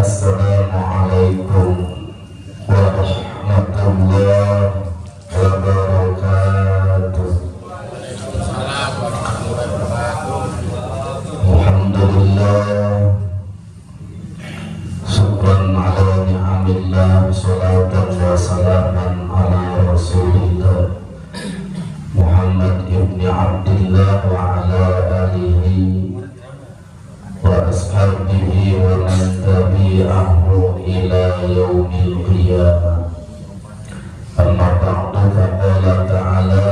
Assalamualaikum warahmatullahi wabarakatuh. Alhamdulillah, syukran ala ni'amillah, salatan wa salaman ala rasulillah Muhammad ibn Abdillah wa ala alihi wa ashabihi wa man tabi'ahu ila yaumil qiyamah. Amma ba'du, faqala ta'ala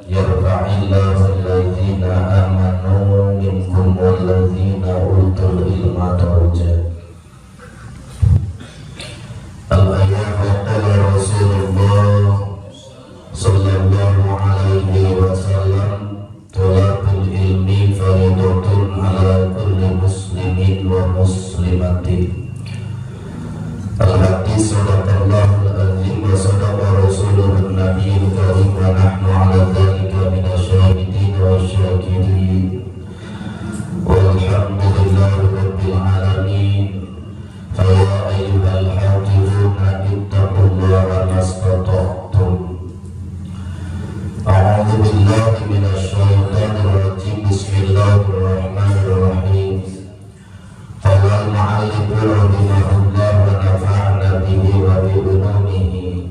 yarfa'illahu alladhina amanu minkum walladhina utul ilma darajat. Al-ayat wa qala Rasulullah sallallahu alaihi wasallam, thalabul ilmi faridatun ala kulli muslimin wa muslimatin. Al-hadis sadaqallahul azim wa sadaqa rasuluhun nabiyul karim wa nahnu ala dhalika minasyahidin wa syakirin walhamdulillahi rabbil alamin. Fa ya ayyuhal hafizuna ittaqullaha mastata'tum. A'udzu billahi minasyaitonir rajim. Bismillahirrahmanirrahim. Qala al-mu'allif rahimahullah wa nafa'ana bihi wa bi ulumihi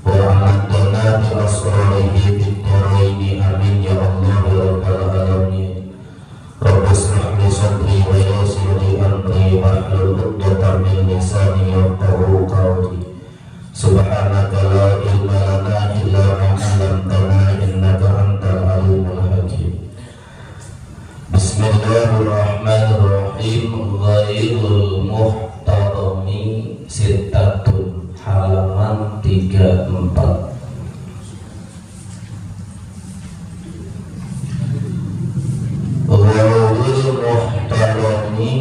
wa amadana bi asrarihi fid dharain. Amin ya Allah ya rabbal alamin. Rabbi ishrah li sadri wa yassir li amri wahlul 'uqdatam min lisani yafqahu qawli. Subhanaka la ilma lana illa ma 'allamtana innaka antal alimul hakim. Bismillahirrahmanirrahim. Ghairul muhtarami sittatun, halaman 34. Ghairul muhtarami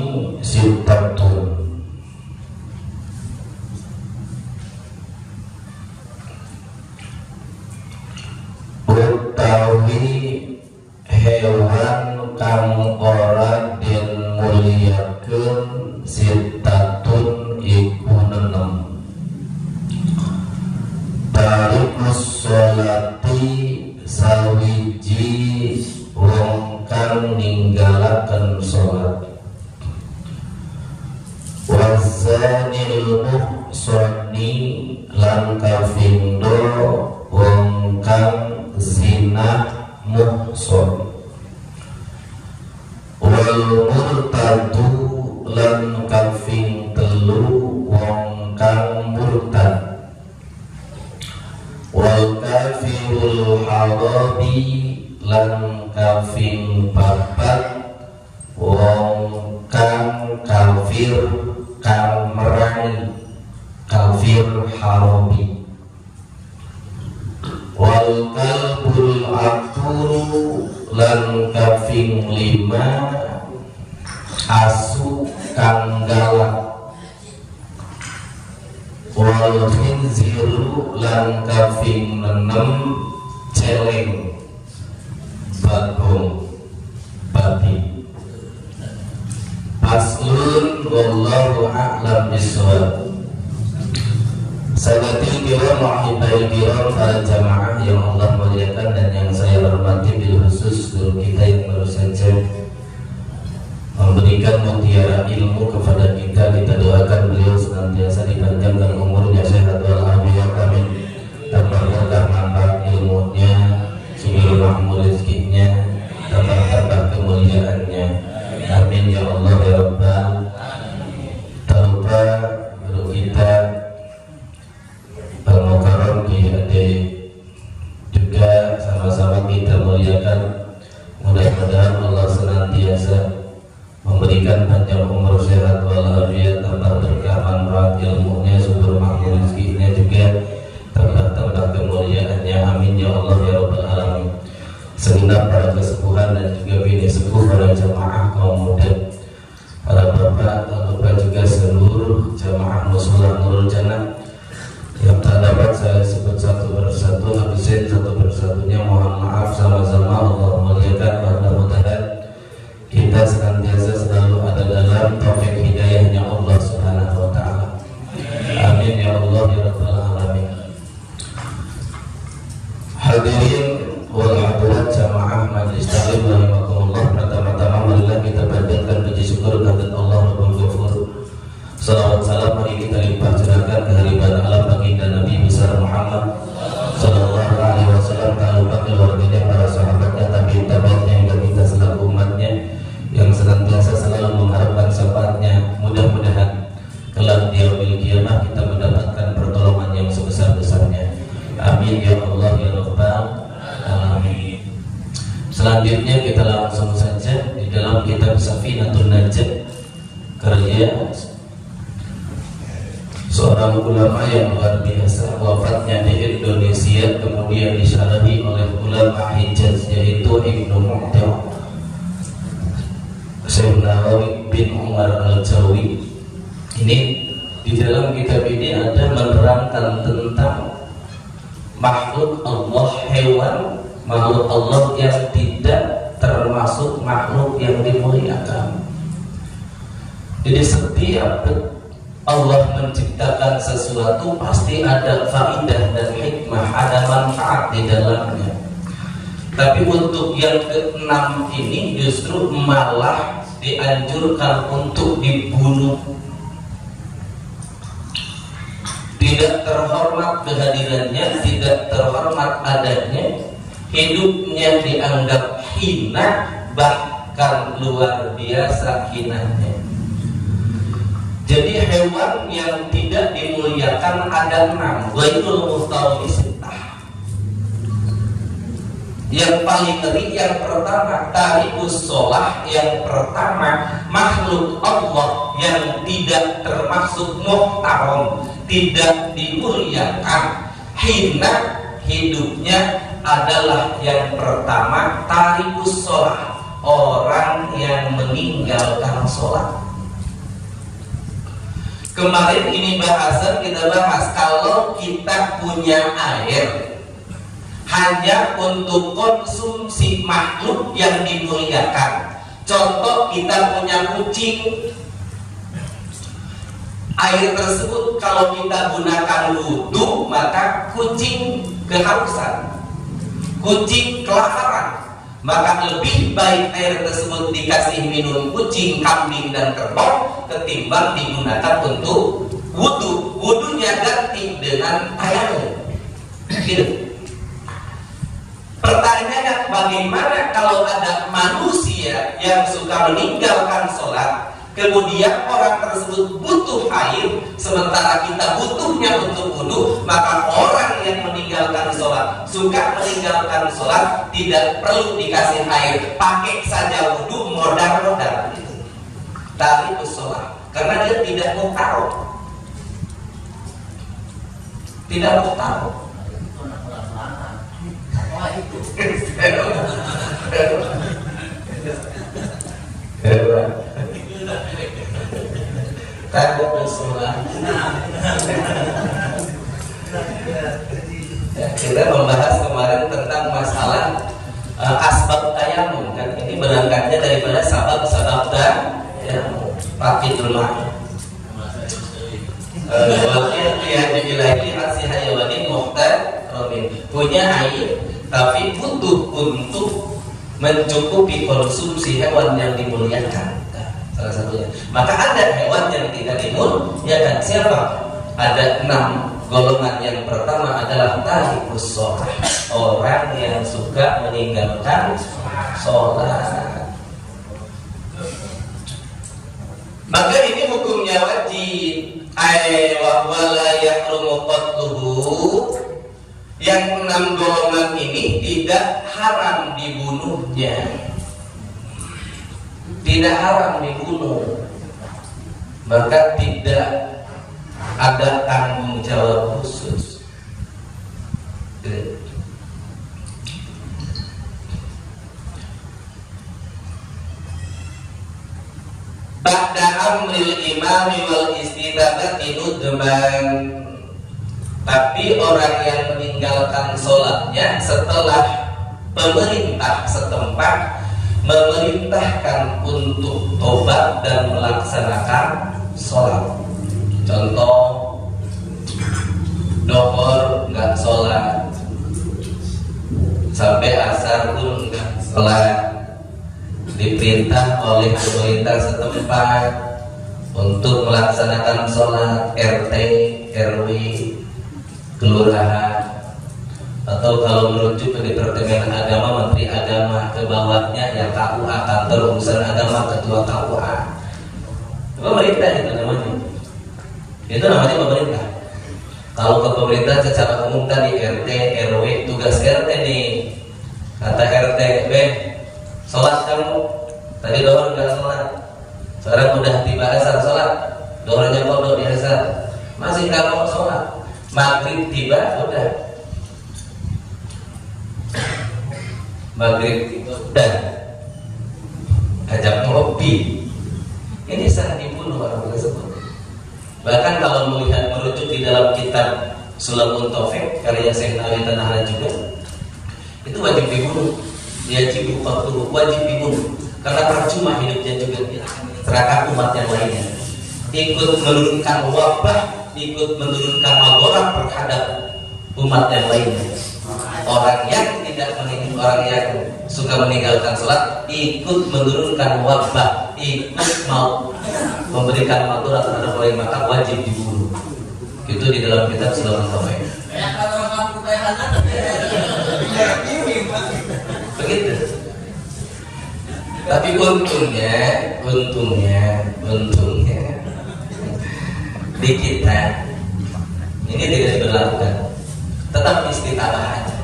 sittatun, utawi hewan kang ora den mulyakeun sittatun iku 6. Tarikus sholati, sawiji wong kang ninggalaken sholat. Wazanil muhsani, lan kafindo wong kang zina muhson. Wal murtadu, lan kafing telu wong kang murtad. Wal kafirul harabi, lan kafing papat wong kang kafir kang merani, kafir harabi. Wal kalbul aquru, lan kafing 5 asu kang galak. Wal khinziru, lan kafing 6 celeng bagong babi. Aslun wallahu a'lam bishawab. Sahabatul kiram, wahibai kiram, para jamaah yang Allah muliakan dan yang saya hormati, bil khusus guru kita yang baru saja memberikan mutiara ilmu kepada kita. Kita doakan beliau senantiasa dipanjangkan umurnya, sehat walafiat, amin. Tambah berkah manfaat ilmunya, sumber makmur rezekinya, tambah kemuliaannya, amin ya Allah ya Rabbal. Tanpa guru kita Al-Mukarram Ki juga sama-sama kita muliakan. Mudah-mudahan Allah senantiasa memberikan panjang umur, sehat walafiat, tambah berkah manfaat ilmunya, sumber makmur rezekinya, juga tambah kemuliaannya, amin ya Allah ya Rabbal alamin. Segenap para kesepuhan dan juga bini sepuh, para jamaah kaum muda, para bapak, lupa juga seluruh jamaah muslimin Nurul Jannah yang tak dapat saya sebut satu persatu, habisin satu persatunya, mohon maaf sama-sama. Allah muliakan, mudah-mudahan kita senantiasa selalu ada dalam taufik hidayahnya Allah Subhanahu Riaz, seorang ulama yang luar biasa, wafatnya di Indonesia kemudian disyarahi oleh ulama Hijaz, yaitu Ibnu Mu'taw Syekh Nawawi bin Umar Al-Jawi. Ini di dalam kitab ini ada menerangkan tentang makhluk Allah, hewan makhluk Allah yang tidak termasuk makhluk yang dimuliakan. Jadi setiap Allah menciptakan sesuatu pasti ada faidah dan hikmah, ada manfaat di dalamnya. Tapi untuk yang keenam ini justru malah dianjurkan untuk dibunuh. Tidak terhormat kehadirannya, tidak terhormat adanya, hidupnya dianggap hina, bahkan luar biasa hinanya. Jadi hewan yang tidak dimuliakan ada 6. Ghairul mustawlisitah. Yang paling ngeri yang pertama taribus sholah, yang pertama makhluk Allah yang tidak termasuk muhtaram, tidak dimuliakan, hina hidupnya adalah yang pertama taribus sholah, orang yang meninggalkan sholat. Kemarin ini bahasan kita bahas, kalau kita punya air hanya untuk konsumsi makhluk yang dimuliakan. Contoh, kita punya kucing, air tersebut kalau kita gunakan wudhu, maka kucing kehausan, kucing kelaparan, maka lebih baik air tersebut dikasih minum kucing, kambing, dan kerbau ketimbang digunakan untuk wudhu. Wudhunya ganti dengan air. Gitu. Pertanyaannya, bagaimana kalau ada manusia yang suka meninggalkan sholat, kemudian orang tersebut butuh air, sementara kita butuhnya untuk wudhu, maka orang yang meninggalkan sholat, suka meninggalkan sholat, tidak perlu dikasih air, pakai saja wudhu, modal-modal. Tapi itu sholat, karena dia tidak mau taruh, tidak mau taruh. Takut bersolat. Kita membahas kemarin tentang masalah asbab tayamum, kan ini berangkatnya daripada sabab-sabab tayamum. Fakidul ma'i. Wakil bihajibilahi asih hayawanin muhtar punya air tapi butuh untuk mencukupi konsumsi hewan yang dimuliakan. Salah satunya. Maka ada hewan yang tidak dimuliakan. Siapa? Ada 6 golongan. Yang pertama adalah taribus sholah, orang yang suka meninggalkan sholat. Maka ini hukumnya wajib. Wala yahrumu qatluhu. Yang 6 golongan ini tidak haram dibunuhnya, tidak haram dibunuh, maka tidak ada tanggung jawab khusus. Ba'da amril imami wal istidabati nudman. Tapi orang yang meninggalkan sholatnya setelah pemerintah setempat memerintahkan untuk tobat dan melaksanakan sholat. Contoh, dohor nggak sholat, sampai asar pun nggak sholat, diperintah oleh pemerintah setempat untuk melaksanakan sholat, RT, RW, kelurahan, atau kalau merujuk ke Departemen Agama, Menteri Agama, ke bawahnya yang KUA, kantor urusan agama, ketua KUA. Pemerintah itu namanya. Itu namanya pemerintah. Kalau ke pemerintah secara umum tadi RT, RW, tugas RT nih. Kata RT, sholat kamu. Tadi doang nggak sholat. Sekarang udah tiba asar, Dohornya pondok biasa, masih nggak mau sholat. Maghrib tiba, udah. Maghrib udah. Ajak ngopi. Ini sangat dibunuh orang tersebut. Bahkan kalau melihat merujuk di dalam kitab Sulabun Taufik karya Syekh Nawawi Tanahara juga, itu wajib dibunuh. Wajib dibunuh, wajib dibunuh. Karena percuma hidupnya juga serahkan umat yang lainnya. Ikut menurunkan wabah, ikut menurunkan madorat terhadap umat yang lainnya. Orang yang tidak meninggal, orang yang suka meninggalkan sholat, ikut menurunkan wabah, ikut mau memberikan madorat terhadap orang, maka wajib dibunuh. Itu di dalam kitab Sulaiman Taufik. Begitu. Tapi untungnya di kita ini tidak diberlakukan. Tetap istiqamah aja.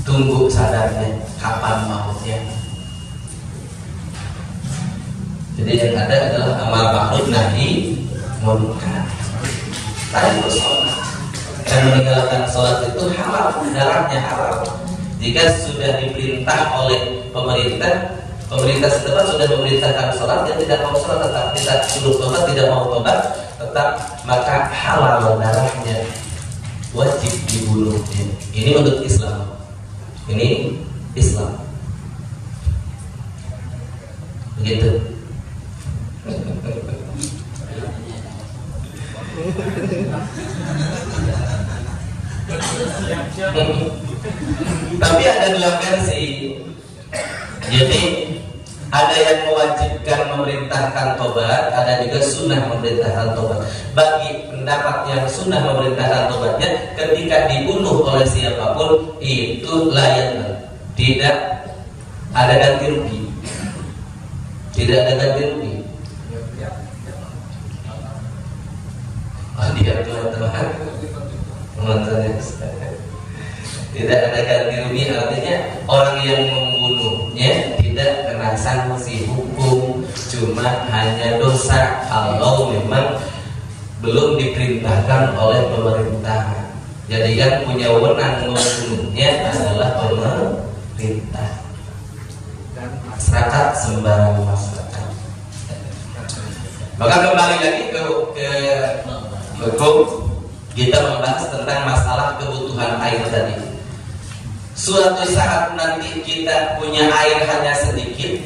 Tunggu sadarnya kapan mautnya. Jadi yang ada adalah amar ma'ruf nahi munkar. Tadi sholat dan meninggalkan sholat itu halal, darahnya halal. Jika sudah diperintah oleh pemerintah setempat sudah memerintahkan sholat, dan tidak mau sholat, tetap tidak suruh tobat, tidak mau tobat, tetap maka halal darahnya, wajib dibunuh. Ini menurut Islam. Ini Islam. Begitu. Tapi ada dua versi. Jadi ada yang mewajibkan memerintahkan tobat, ada juga sunnah memerintahkan tobat. Bagi pendapat yang sunnah memerintahkan tobatnya, ketika dibunuh oleh siapapun itu layak, tidak ada ganti rugi, tidak ada ganti rugi. Dia teman-teman tidak ada ganti rugi, artinya orang yang membunuhnya tidak kena sanksi hukum, cuma hanya dosa kalau memang belum diperintahkan oleh pemerintah. Jadi yang punya wewenang membunuhnya adalah pemerintah. Masyarakat sembarang masyarakat. Maka kembali lagi ke hukum, kita membahas tentang masalah kebutuhan air tadi. Suatu saat nanti kita punya air hanya sedikit,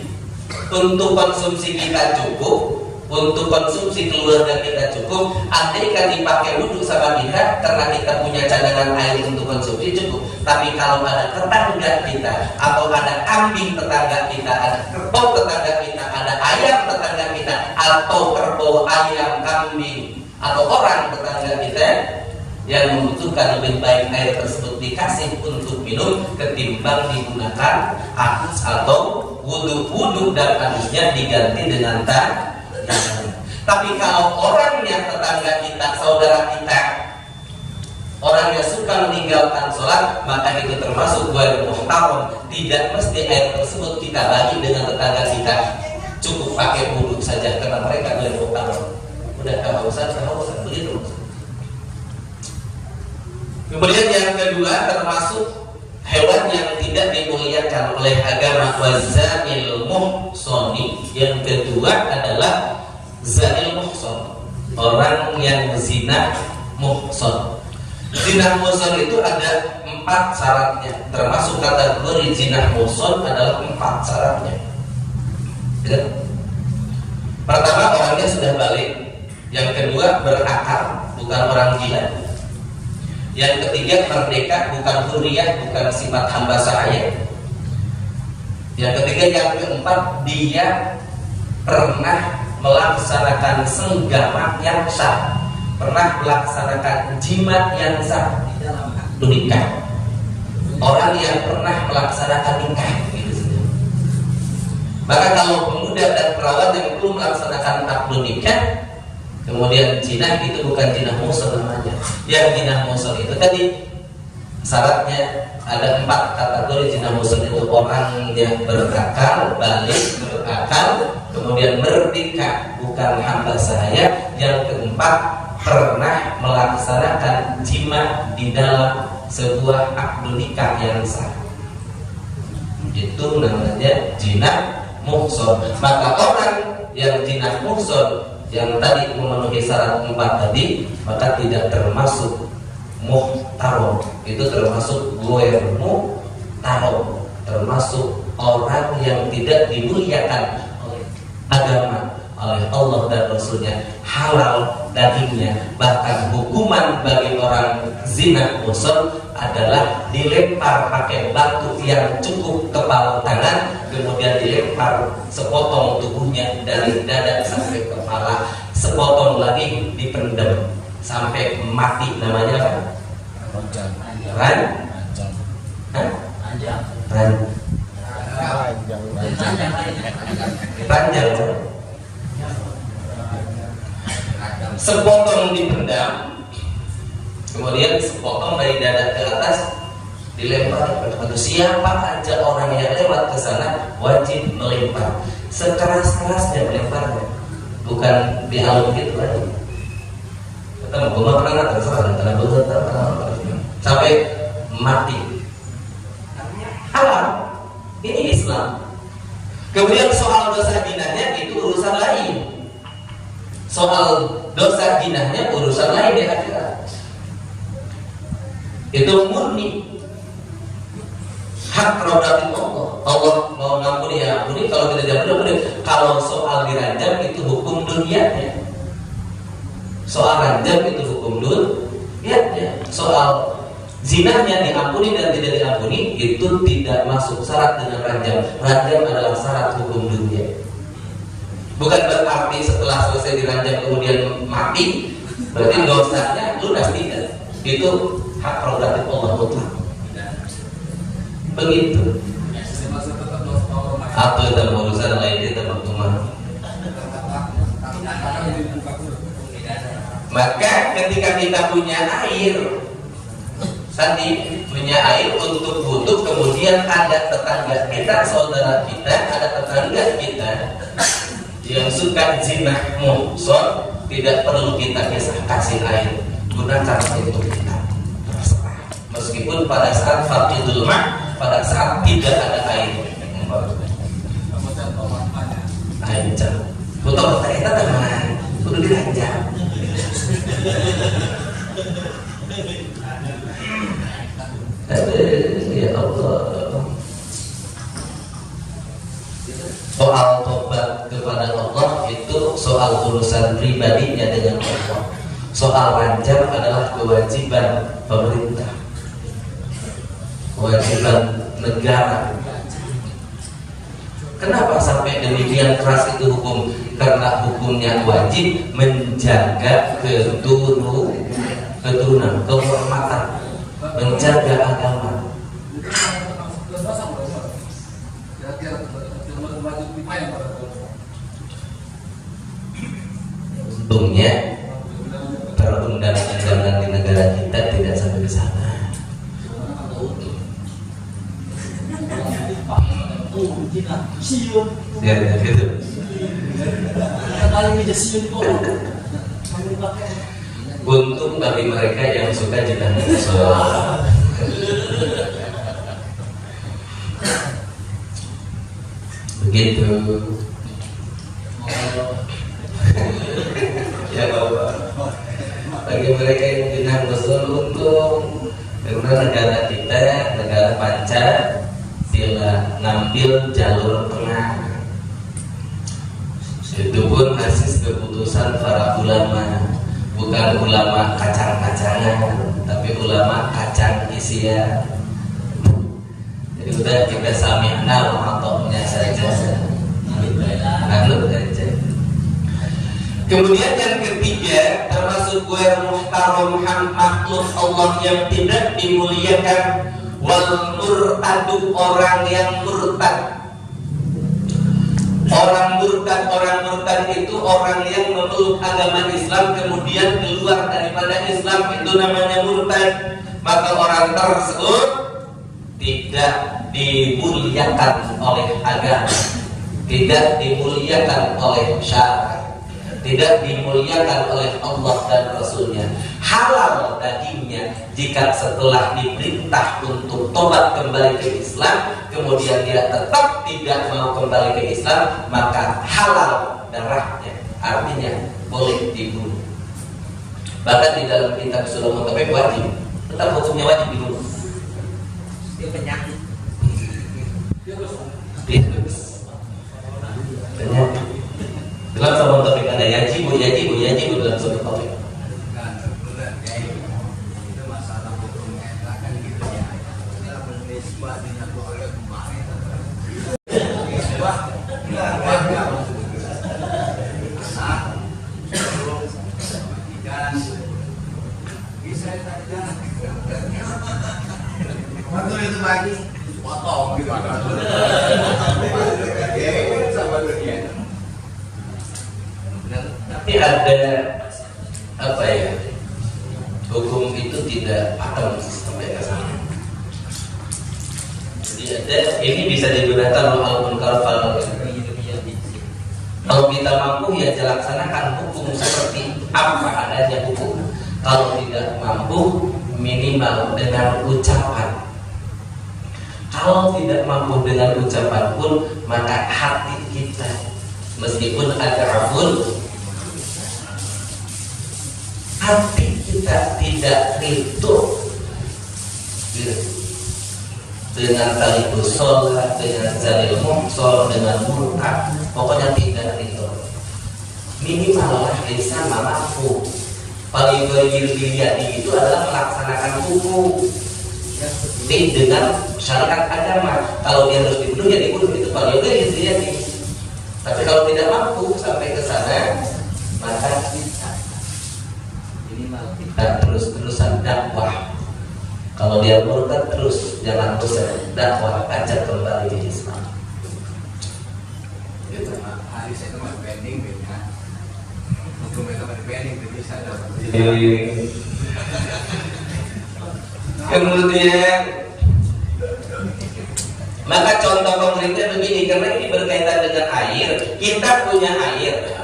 untuk konsumsi kita cukup, untuk konsumsi keluarga kita cukup. Andaikan dipakai wudhu sama kita, karena kita punya cadangan air untuk konsumsi cukup. Tapi kalau ada tetangga kita, atau ada kambing tetangga kita, ada kerbau tetangga kita, ada ayam tetangga kita, atau kerbau, ayam, kambing, atau orang tetangga kita yang membutuhkan, lebih baik air tersebut dikasih untuk minum ketimbang digunakan hadus atau wudhu dan hadusnya diganti dengan tangan. Tapi kalau orangnya tetangga kita, saudara kita, orang yang suka meninggalkan sholat, maka itu termasuk ghair muhtaram. Tidak mesti air tersebut kita bagi dengan tetangga kita, cukup pakai wudhu saja karena mereka ghair muhtaram. Udah kehausan begitu. Kemudian yang kedua, termasuk hewan yang tidak dimuliakan oleh agama, wazanil muhsoni. Yang kedua adalah zanil muhson, orang yang zina muhson. Zina muhson itu ada 4 syaratnya. Termasuk kategori zina muhson adalah 4 syaratnya. Pertama, orangnya sudah balik. Yang kedua, berakal, bukan orang gila. Yang ketiga, merdeka, bukan huriyah, bukan sifat hamba sahaya. Yang ketiga, yang keempat, dia pernah melaksanakan senggama yang sah, pernah melaksanakan jimat yang sah di dalam akad nikah. Orang yang pernah melaksanakan nikah, gitu. Maka kalau pemuda dan perawan yang belum melaksanakan akad nikah, kemudian zina, itu bukan zina muhson namanya. Yang zina muhson itu tadi syaratnya ada 4 kategori zina muhson itu: orang yang berakal, balik, berakal, kemudian merdeka bukan hamba sahaya. Yang keempat, pernah melaksanakan jima di dalam sebuah akad nikah yang sah. Itu namanya jinah muhson. Maka orang yang jinah muhson yang tadi memenuhi syarat 4 tadi, maka tidak termasuk muhtarom. Itu termasuk goer muhtarom, termasuk orang yang tidak dimuliakan oleh agama, oleh Allah dan Rasulnya, halal dagingnya. Bahkan hukuman bagi orang zina muhson adalah dilempar pakai batu yang cukup kepala tangan, kemudian dilempar sepotong tubuhnya dari dada sampai kepala, sepotong lagi dipendam sampai mati. Namanya apa? Ranjang. Sepotong dipendam, kemudian sepotong dari dada ke atas dilempar ke batu. Siapa aja orang yang lewat ke sana wajib melempar sekeras-kerasnya melemparnya, bukan di alun gitu lagi. Kita mau pernah sampai mati. Halal. Ini Islam. Kemudian soal dosa jinahnya itu urusan lain. Soal dosa jinahnya urusan lain di akhirat. Itu murni hak prerogatif Allah. Allah mau ngampuni ya ampuni, kalau tidak diampuni. Kalau soal diranjam itu hukum dunianya. Soal ranjam itu hukum dunianya. Soal zinahnya diampuni dan tidak diampuni itu tidak masuk syarat dengan ranjam. Ranjam adalah syarat hukum dunia. Bukan berarti setelah selesai diranjam kemudian mati, berarti dosanya lunas, tidak. Itu hak prerogatif Allah mutlak. Begitu. Atau dalam urusan lain kita berkumar. Maka ketika kita punya air, tadi punya air untuk wudhu, kemudian ada tetangga kita, saudara kita, ada tetangga kita yang suka zina muhson, tidak perlu kita kasih air, gunakan untuk kita. Meskipun pada saat faqidul ma', pada saat tidak ada air. Air jauh. Butuh kita teman, kudu diranjam. Ya Allah. Soal tobat kepada Allah itu soal urusan pribadinya dengan Allah. Soal ranjam adalah kewajiban pemerintah, kewajiban negara. Kenapa sampai demikian keras itu hukum? Karena hukumnya wajib menjaga keturunan, kehormatan, menjaga agama. Untungnya perundang-undangan di negara kita tidak sampai ke sana. Ya, gitu. Untung bagi mereka yang suka jinak muhson. Begitu. Ya Bapak. Bagi mereka yang jinak muhson untung, karena negara kita negara Pancasila ngambil jalur tengah. Itu pun hasil keputusan para ulama, bukan ulama kacang-kacangan, tapi ulama kacang isian. Jadi udah kita sami'na wa ata'na saja. Anut aja. Kemudian yang ketiga, termasuk ghair muhtaram makhluk Allah yang tidak dimuliakan, wal murtadu, orang yang murtad. Orang murtad itu orang yang memeluk agama Islam kemudian keluar daripada Islam, itu namanya murtad. Maka orang tersebut tidak dimuliakan oleh agama. tidak dimuliakan oleh syariat, tidak dimuliakan oleh Allah dan Rasulnya. Halal dagingnya jika setelah diperintah untuk tobat kembali ke Islam, kemudian dia tetap tidak mau kembali ke Islam, maka halal darahnya, artinya boleh dibunuh. Bahkan di dalam kitab Surah Mutaffif wajib, tetap hukumnya wajib dibunuh. Dia penyakit. Penyakit. Dalam Surah Mutaffif ada yajibu dalam Surah Mutaffif. Itu masalah hukumnya kan gitu ya. Kita menisbah dinatu oleh kemarin. Bisa saja. Waktu itu pagi potong gitu. Tapi ada apa ya? Hukum itu tidak pakem sampai ke sana. Jadi ada, ini bisa digunakan walaupun kalau kita mampu ya laksanakan hukum seperti apa adanya hukum. Kalau tidak mampu minimal dengan ucapan. Kalau tidak mampu dengan ucapan pun, maka hati kita meskipun ada pun hati kita tidak ridho dengan talibu sholat, dengan zalil muhsol, dengan murtad, pokoknya tidak ridho. Minimal lah bisa mampu. Paling dilihat itu adalah melaksanakan hukum dengan syariat agama. Kalau dia harus dibunuh ya dibunuh, itu paling dilihat. Tapi kalau tidak mampu sampai ke sana, maka kita terus-terusan dakwah. Kalau dia murtad terus jangan bosan dakwah, ajak kembali di Islam. Gitu. Hari saya itu masih pending ya. Hukum itu masih pending jadi saya dapat. Kemudian maka contoh konkretnya begini, karena ini berkaitan dengan air. Kita punya air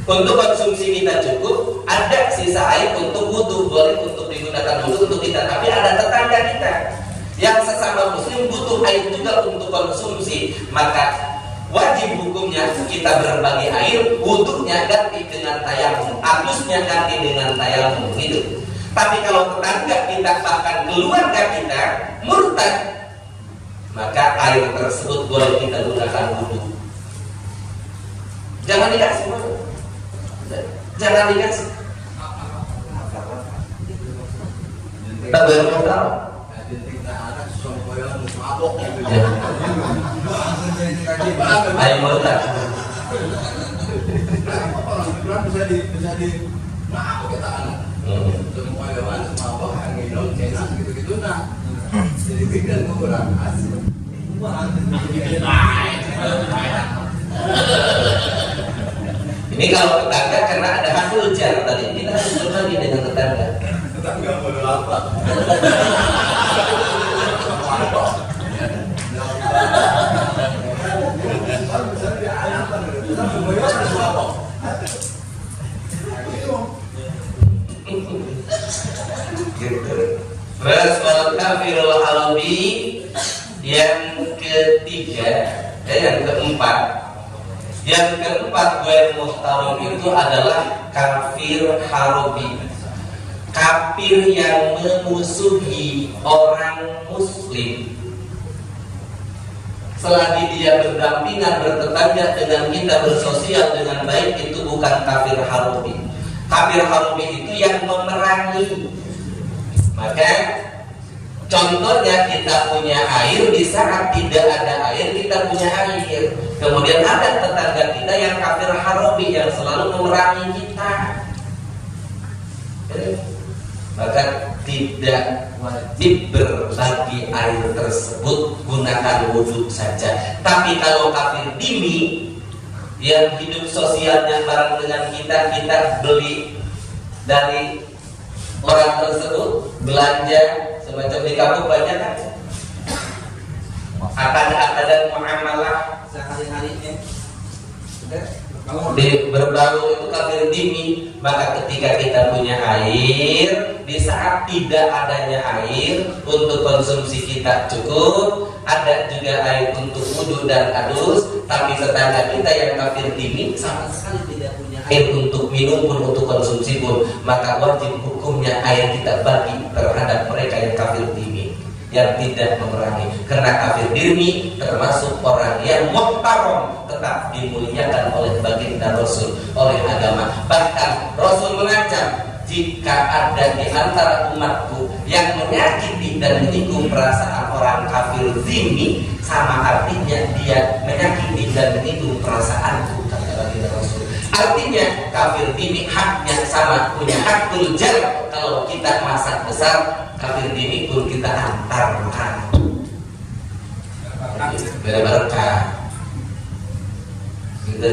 untuk konsumsi kita cukup, ada sisa air untuk wudhu, boleh untuk digunakan wudhu untuk kita. Tapi ada tetangga kita yang sesama muslim butuh air juga untuk konsumsi, maka wajib hukumnya kita berbagi air, wudhunya ganti dengan tayamum, ablusnya ganti dengan tayamum gitu. Tapi kalau tetangga kita bahkan keluarga kita murtad, maka air tersebut boleh kita gunakan wudhu. Jangan dikasih wudhu. Jangan dikasih. Kita bermodal. Ayo murtad. Bisa di mabok kita anak. Semua hewan mabok minum cenas gitu-gitu nah. Jadi bikin kurang asli. Ini kalau tetangga karena ada hasil jar tadi, kita harus berbagi dengan tetangga. Tetangga boleh apa? Terus kalau kafirul halabi yang ketiga, yang keempat. Yang keempat gue muhtaram itu adalah kafir harbi. Kafir yang memusuhi orang muslim. Selagi dia berdampingan, bertetangga dengan kita, bersosial dengan baik, itu bukan kafir harbi. Kafir harbi itu yang memerangi. Maka contohnya kita punya air, di saat tidak ada air kita punya air. Kemudian ada tetangga kita yang kafir harbi yang selalu memerangi kita. Maka tidak wajib berbagi air tersebut, gunakan wudhu saja. Tapi kalau kafir dimi yang hidup sosialnya bareng dengan kita, kita beli dari orang tersebut, belanja semacam di kampung banyak kan, akad dan muamalah sehari-harinya. Kalau Di berbau itu kafir dimi. Maka ketika kita punya air, di saat tidak adanya air untuk konsumsi kita cukup, ada juga air untuk wudhu dan adus, tapi tetangga kita yang kafir dimi sama sekali tidak punya air untuk minum pun, untuk konsumsi pun, maka wajib hukumnya air kita bagi terhadap mereka yang kafir dimi, yang tidak memerangi. Karena kafir dimi termasuk orang yang muhtaram, tetap dimuliakan oleh baginda Rasul, oleh agama. Bahkan Rasul mengancam, jika ada di antara umatku yang menyakiti dan menyinggung perasaan orang kafir dimi, sama artinya dia menyakiti dan menyinggung perasaanku, kata baginda Rasul. Artinya kafir dimi haknya sama, punya hakul jar. Kalau kita masak besar, kafir dini pun kita antarkan. Berberkah. Gitu.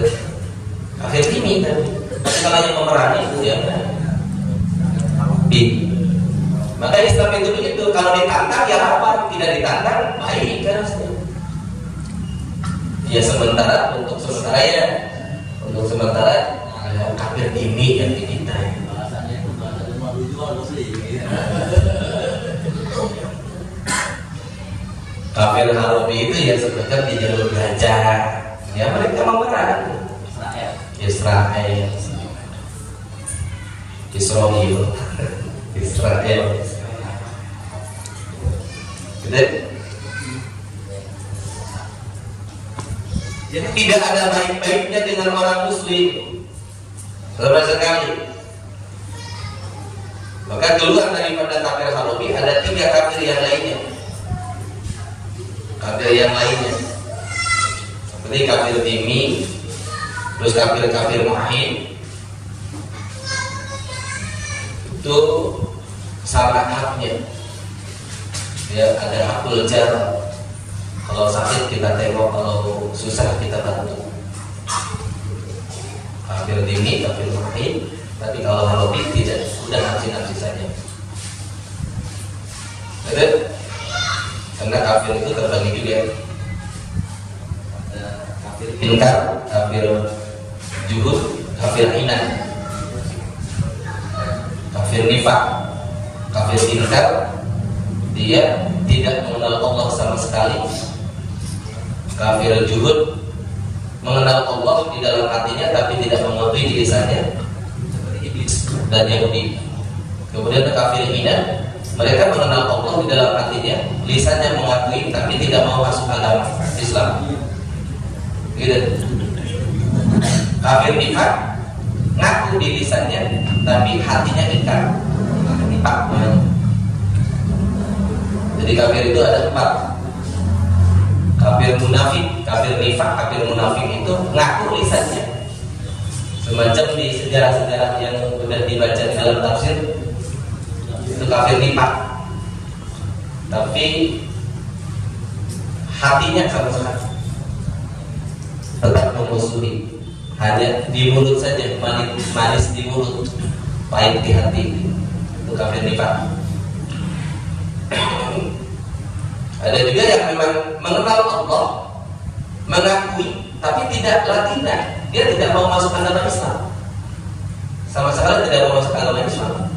Kafir dini tapi kalau yang memerangi itu ya maka Islam itu begitu. Kalau ditantang ya lapar, tidak ditantang baik kan. Ya sementara, untuk sementara ya, untuk sementara kafir dini yang kita. bahasanya itu bahasa cuma jual muslim. Kafir Harobi itu ya sebenarnya di jalur gajah. Ya mereka memerangi Israel. Jadi tidak ada baik-baiknya dengan orang muslim sama sekali. Maka keluar daripada kafir Harobi ada 3 kafir yang lainnya. Kafir yang lainnya seperti kafir dimi, terus kafir mu'ahid, itu sama haknya. Ya ada hakul jar. Kalau sakit kita tengok, kalau susah kita bantu. Kafir dimi, kafir mu'ahid. Tapi kalau Harobi tidak, sudah nafsi saja. Betul? Karena kafir itu terbagi juga. Ada kafir inkar, kafir juhud, kafir inad, kafir nifak. Kafir inkar, dia tidak mengenal Allah sama sekali. Kafir juhud, mengenal Allah di dalam hatinya tapi tidak mengakui di lisannya, seperti iblis dan Yahudi. Kemudian kafir inad, mereka mengenal Allah di dalam hatinya, lisannya mengakui tapi tidak mau masuk agama Islam. Gitu. Kafir nifak, ngaku di lisannya tapi hatinya ingkar. Nifak. Jadi kafir itu ada 4. Kafir munafik, kafir nifak, kafir munafik itu ngaku lisannya. Semacam di sejarah-sejarah yang sudah dibaca di dalam tafsir, itu kafir nifak, tapi hatinya sama sekali tetap memusuhi. Hanya di mulut saja, manis di mulut, pahit di hati. Itu kafir nifak. Ada juga yang memang mengenal Allah, mengakui, tapi tidak latina. Dia tidak mau masuk agama Islam, sama sekali tidak mau masuk agama Islam.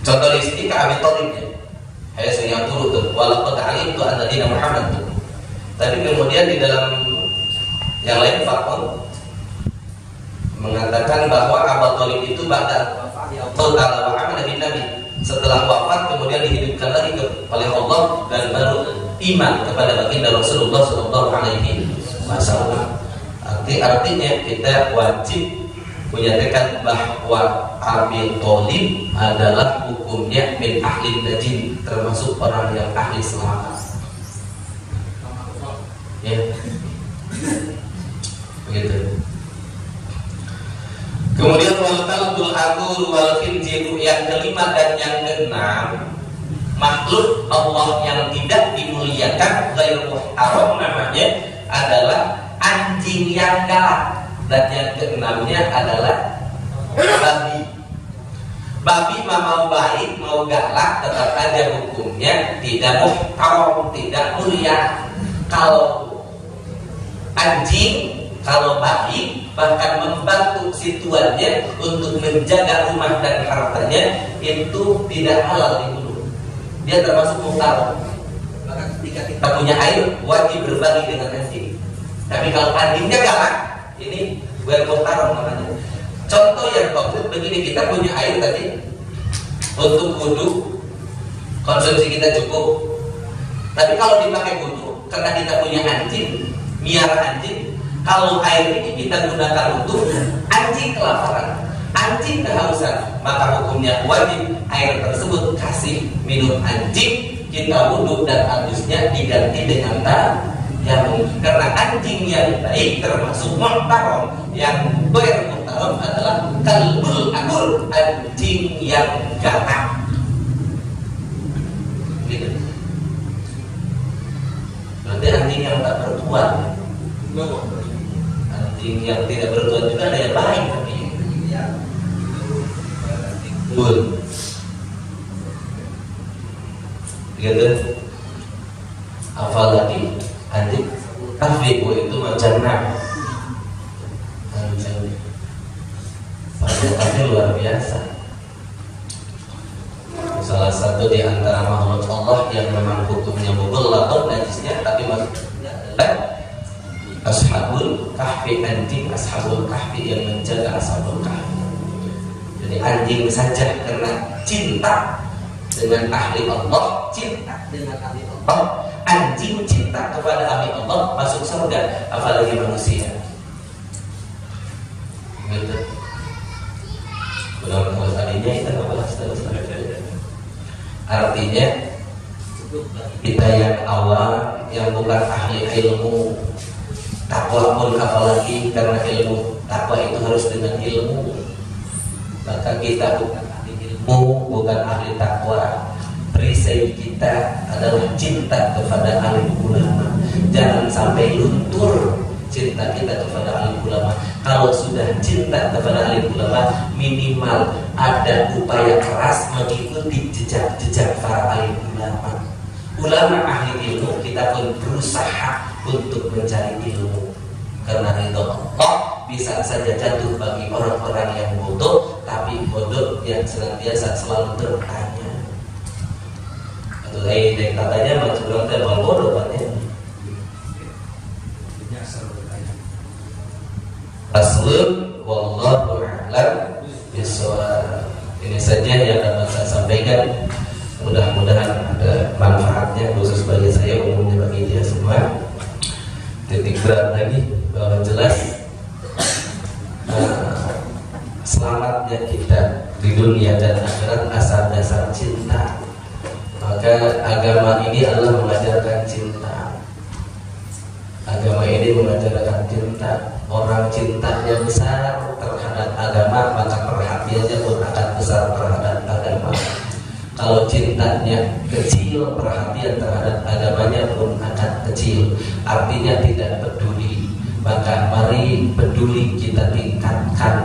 Contoh di sini Abi Thalib ya. Hai yang turut tuh, walaupun ta'alim itu anda dina Muhammad tuh. Tapi kemudian di dalam yang lain faktor mengatakan bahwa Abu Thalib itu ba'da Allah wa amal Nabi. Setelah wafat kemudian dihidupkan lagi oleh Allah dan baru iman kepada baginda Rasulullah Sallallahu Alaihi Wasallam. Artinya kita wajib punya tekad bahwa Abi Thalib adalah hukumnya min ahli najin, termasuk orang yang ahli selamat. Ya, begitu. Kemudian wal kalbul aqul wal khinzir, yang kelima dan yang keenam, makhluk Allah yang tidak dimuliakan ghairu haram namanya adalah anjing yang galak, dan yang keenamnya adalah babi. Babi mau baik mau galak tetap aja hukumnya tidak muhtaram, tidak mulia. Kalau anjing kalau baik bahkan membantu si tuannya untuk menjaga rumah dan hartanya, itu tidak halal dibunuh. Dia termasuk muhtaram. Maka ketika kita punya air wajib berbagi dengan anjing. Tapi kalau anjingnya galak, ini bukan muhtaram namanya. Contoh yang konkret begini, kita punya air tadi untuk wudu, konsumsi kita cukup. Tapi kalau dipakai wudu, karena kita punya anjing, miara anjing, kalau air ini kita gunakan untuk anjing kelaparan, anjing kehausan, maka hukumnya wajib air tersebut kasih minum anjing, kita wudhu dan habisnya diganti dengan tayammum. Karena anjing yang baik termasuk muhtaram. Yang bermuhtaram adalah kalbul akur, anjing yang galak. Gitu. Berarti anjing yang tak bertuan. Anjing yang tidak bertuan juga ada yang baik tapi betul. Gitu. Apalagi anjing tafiku itu macam anjing tapi luar biasa. Salah satu di antara makhluk Allah yang memang hukumnya mughalladun najisnya, tapi maksudnya adalah ashabul kahfi, anjing ashabul kahfi yang menjaga ashabul kahfi. Jadi anjing saja karena cinta dengan ahli Allah, cinta dengan ahli Allah, anjing cinta kepada ahli Allah masuk surga, apalagi manusia. Gitu. Kalau tadinya itu artinya kita yang awam, yang bukan ahli ilmu, takwa pun apalagi, karena ilmu takwa itu harus dengan ilmu. Maka kita bukan ahli ilmu, bukan ahli takwa. Perisai kita adalah cinta kepada alim ulama. Jangan sampai luntur cinta kita kepada alim ulama. Kalau sudah cinta kepada alim ulama, minimal ada upaya keras mengikuti jejak-jejak para alim ulama. Ulama ahli ilmu, kita pun berusaha untuk mencari ilmu. Karena ridho Allah bisa saja jatuh bagi orang-orang yang bodoh, tapi bodoh yang senantiasa selalu bertanya. Atau katanya macam orang tebal bodoh kan ya. Aslun wallahu a'lam bishawab. Ini saja yang dapat saya sampaikan. Mudah-mudahan ada manfaatnya, khusus bagi saya, umumnya bagi dia semua. Titik berat lagi bahwa jelas selamatnya kita di dunia dan akhirat asal dasar cinta. Maka agama ini adalah mengajarkan cinta. Agama ini mengajarkan cinta. Orang cintanya besar terhadap agama, maka perhatiannya pun akan besar terhadap agama. Kalau cintanya kecil, perhatian terhadap agamanya pun akan kecil. Artinya tidak peduli. Maka mari peduli kita tingkatkan